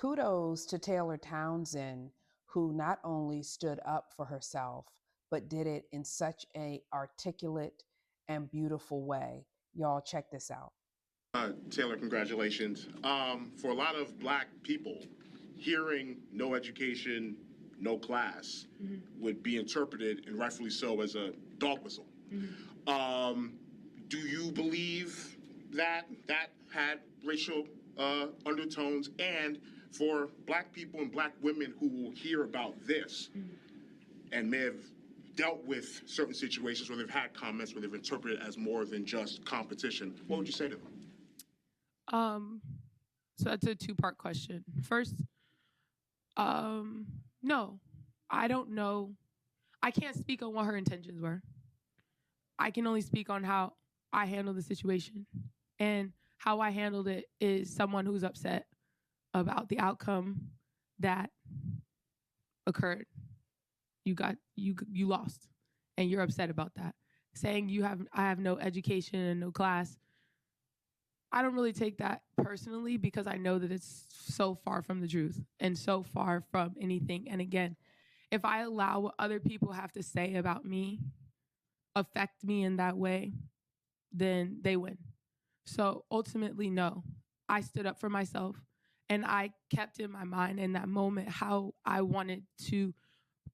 Kudos to Taylor Townsend, who not only stood up for herself, but did it in such a articulate and beautiful way. Y'all check this out. Taylor, congratulations. For a lot of black people, hearing no education, no class would be interpreted, and rightfully so, as a dog whistle. Um, do you believe that that had racial undertones? And for black people and black women who will hear about this and may have dealt with certain situations where they've had comments where they've interpreted it as more than just competition, what would you say to them? So that's a two-part question. First, no, I don't know. I can't speak on what her intentions were. I can only speak on how I handled the situation. And how I handled it is someone who's upset about the outcome that occurred. You lost, and you're upset about that. Saying I have no education and no class, I don't really take that personally because I know that it's so far from the truth and so far from anything. And again, if I allow what other people have to say about me affect me in that way, then they win. So ultimately, no, I stood up for myself, and I kept in my mind in that moment how I wanted to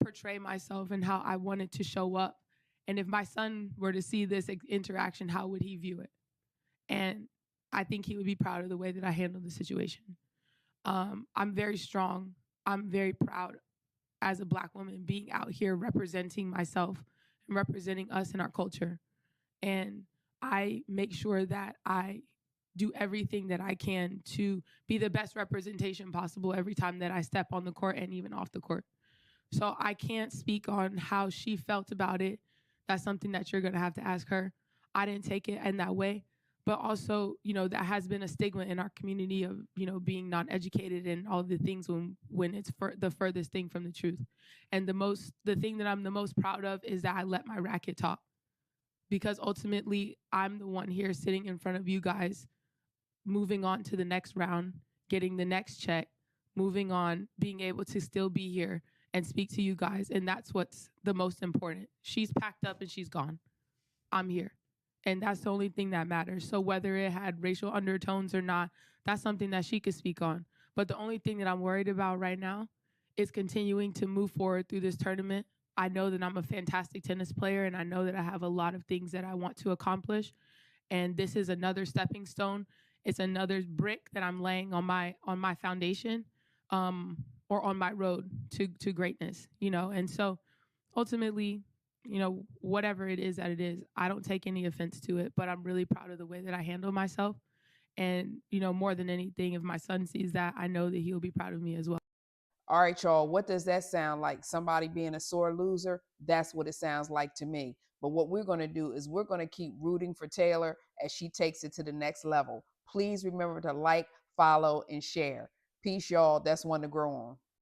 portray myself and how I wanted to show up. And if my son were to see this interaction, how would he view it? And I think he would be proud of the way that I handled the situation. I'm very strong. I'm very proud as a black woman being out here representing myself and representing us in our culture. And I make sure that I do everything that I can to be the best representation possible every time that I step on the court and even off the court. So I can't speak on how she felt about it. That's something that you're going to have to ask her. I didn't take it in that way. But also, that has been a stigma in our community of, being non-educated and all the things when it's the furthest thing from the truth. And the thing that I'm the most proud of is that I let my racket talk. Because ultimately, I'm the one here sitting in front of you guys, moving on to the next round, getting the next check, moving on, being able to still be here and speak to you guys. And that's what's the most important. She's packed up and she's gone. I'm here. And that's the only thing that matters. So whether it had racial undertones or not, that's something that she could speak on. But the only thing that I'm worried about right now is continuing to move forward through this tournament. I know that I'm a fantastic tennis player, and I know that I have a lot of things that I want to accomplish. And this is another stepping stone. It's another brick that I'm laying on my foundation, or on my road to greatness, And so ultimately, whatever it is that it is, I don't take any offense to it, but I'm really proud of the way that I handle myself. And, more than anything, if my son sees that, I know that he'll be proud of me as well. All right, y'all, what does that sound like? Somebody being a sore loser? That's what it sounds like to me. But what we're going to do is we're going to keep rooting for Taylor as she takes it to the next level. Please remember to like, follow, and share. Peace, y'all. That's one to grow on.